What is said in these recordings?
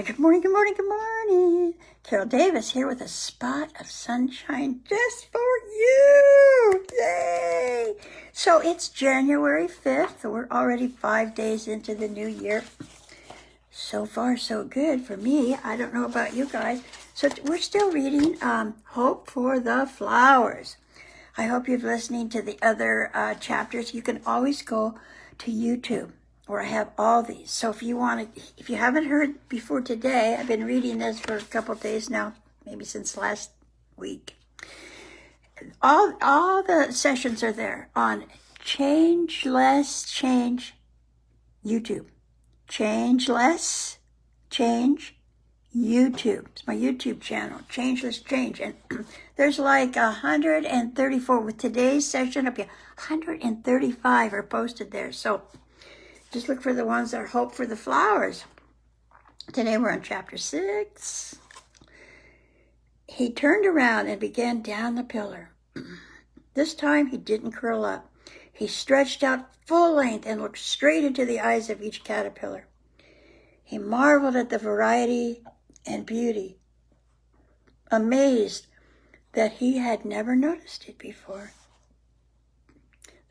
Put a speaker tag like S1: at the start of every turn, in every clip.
S1: Good morning, good morning, good morning. Carol Davis here with a spot of sunshine just for you. Yay! So it's January 5th. We're already 5 days into the new year. So far, so good for me. I don't know about you guys. So we're still reading Hope for the Flowers. I hope you're listening to the other chapters. You can always go to YouTube, where I have all these. So if you haven't heard before today, I've been reading this for a couple of days now, maybe since last week. All the sessions are there on Change Less, Change YouTube. Change Less, Change YouTube. It's my YouTube channel, Change Less, Change. And there's like 134. With today's session, up here, 135 are posted there. So just look for the ones that are Hope for the Flowers. Today we're on chapter 6. He turned around and began down the pillar. This time he didn't curl up. He stretched out full length and looked straight into the eyes of each caterpillar. He marveled at the variety and beauty, amazed that he had never noticed it before.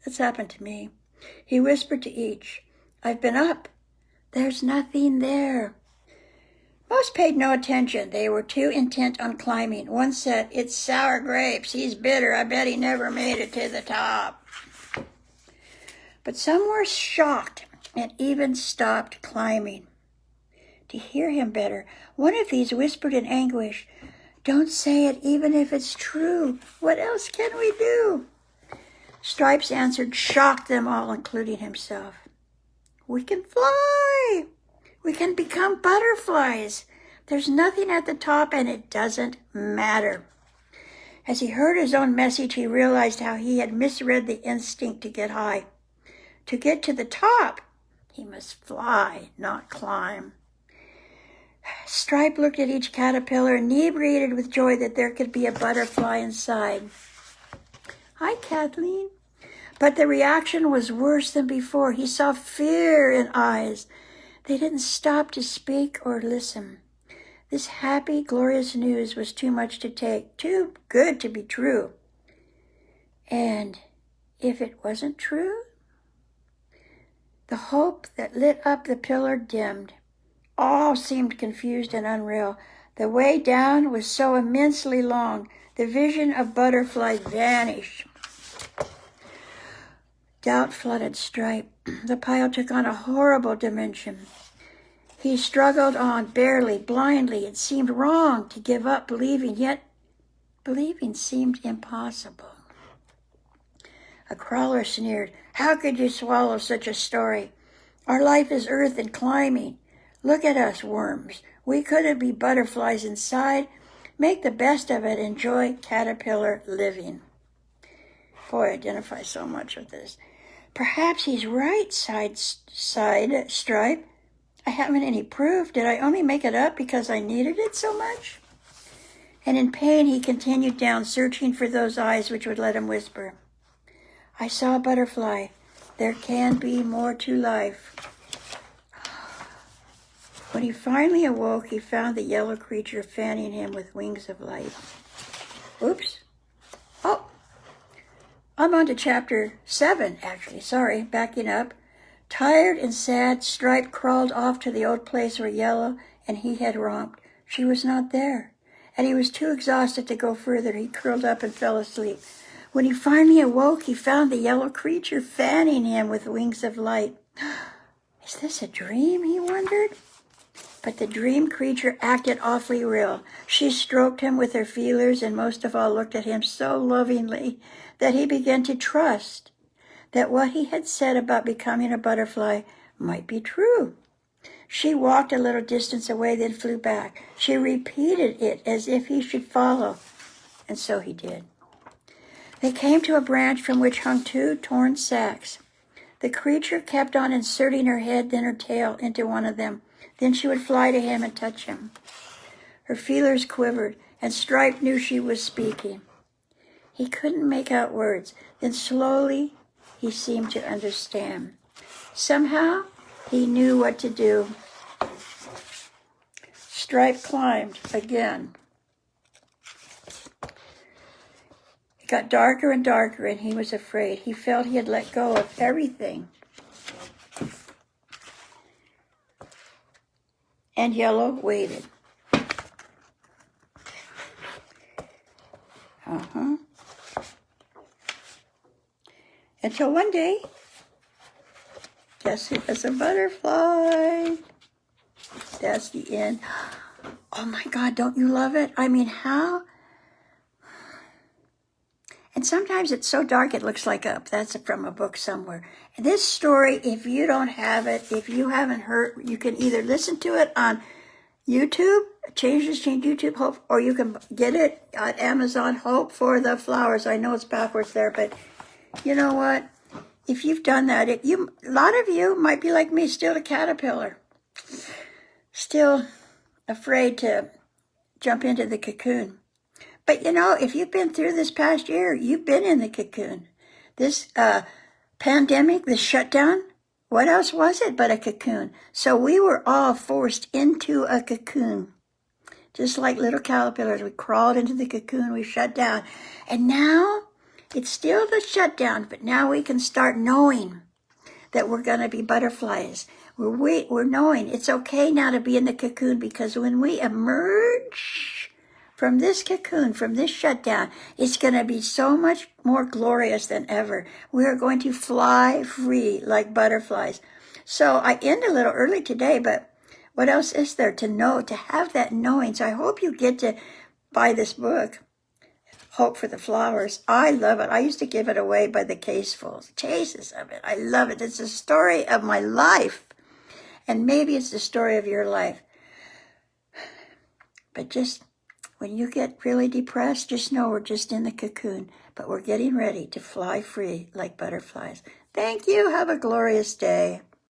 S1: That's happened to me. He whispered to each, "I've been up. There's nothing there." Most paid no attention. They were too intent on climbing. One said, "It's sour grapes. He's bitter. I bet he never made it to the top." But some were shocked and even stopped climbing. To hear him better, one of these whispered in anguish, "Don't say it even if it's true. What else can we do?" Stripes answered, shocked them all, including himself. "We can fly. We can become butterflies. There's nothing at the top and it doesn't matter." As he heard his own message, he realized how he had misread the instinct to get high. To get to the top, he must fly, not climb. Stripe looked at each caterpillar, inebriated with joy that there could be a butterfly inside. "Hi, Kathleen." But the reaction was worse than before. He saw fear in eyes. They didn't stop to speak or listen. This happy, glorious news was too much to take, too good to be true. And if it wasn't true? The hope that lit up the pillar dimmed. All seemed confused and unreal. The way down was so immensely long. The vision of butterflies vanished. Doubt flooded Stripe. The pile took on a horrible dimension. He struggled on, barely, blindly. It seemed wrong to give up believing, yet believing seemed impossible. A crawler sneered, "How could you swallow such a story? Our life is earth and climbing. Look at us, worms. We couldn't be butterflies inside. Make the best of it. Enjoy caterpillar living." Boy, I identify so much with this. "Perhaps he's right," sighed Stripe. "I haven't any proof. Did I only make it up because I needed it so much?" And in pain, he continued down, searching for those eyes which would let him whisper, "I saw a butterfly. There can be more to life." When he finally awoke, he found the yellow creature fanning him with wings of light. Oops. Oh, I'm on to chapter 7, actually. Sorry, backing up. Tired and sad, Stripe crawled off to the old place where Yellow and he had romped. She was not there, and he was too exhausted to go further. He curled up and fell asleep. When he finally awoke, he found the yellow creature fanning him with wings of light. Is this a dream, he wondered? But the dream creature acted awfully real. She stroked him with her feelers and most of all looked at him so lovingly that he began to trust that what he had said about becoming a butterfly might be true. She walked a little distance away, then flew back. She repeated it as if he should follow, and so he did. They came to a branch from which hung 2 torn sacks. The creature kept on inserting her head, then her tail into one of them. Then she would fly to him and touch him. Her feelers quivered, and Stripe knew she was speaking. He couldn't make out words. Then slowly he seemed to understand. Somehow he knew what to do. stripe climbed again. It got darker and darker, and he was afraid. He felt he had let go of everything. And yellow waited. Until one day, guess it was a butterfly. That's the end. Oh my God, don't you love it? I mean, how? And sometimes it's so dark it looks like that's from a book somewhere. And this story, if you don't have it, if you haven't heard, you can either listen to it on YouTube, Change YouTube Hope, or you can get it on Amazon, Hope for the Flowers. I know it's backwards there, but you know what? If you've done that, a lot of you might be like me, still a caterpillar, still afraid to jump into the cocoon. But you know, if you've been through this past year, you've been in the cocoon. This pandemic, this shutdown, what else was it but a cocoon? So we were all forced into a cocoon. Just like little caterpillars, we crawled into the cocoon, we shut down. And now, it's still the shutdown, but now we can start knowing that we're going to be butterflies. We're knowing it's okay now to be in the cocoon, because when we emerge from this cocoon, from this shutdown, it's going to be so much more glorious than ever. We are going to fly free like butterflies. So I end a little early today, but what else is there to know, to have that knowing? So I hope you get to buy this book, Hope for the Flowers. I love it. I used to give it away by the casefuls, cases of it. I love it. It's the story of my life. And maybe it's the story of your life. But just when you get really depressed, just know we're just in the cocoon, but we're getting ready to fly free like butterflies. Thank you. Have a glorious day.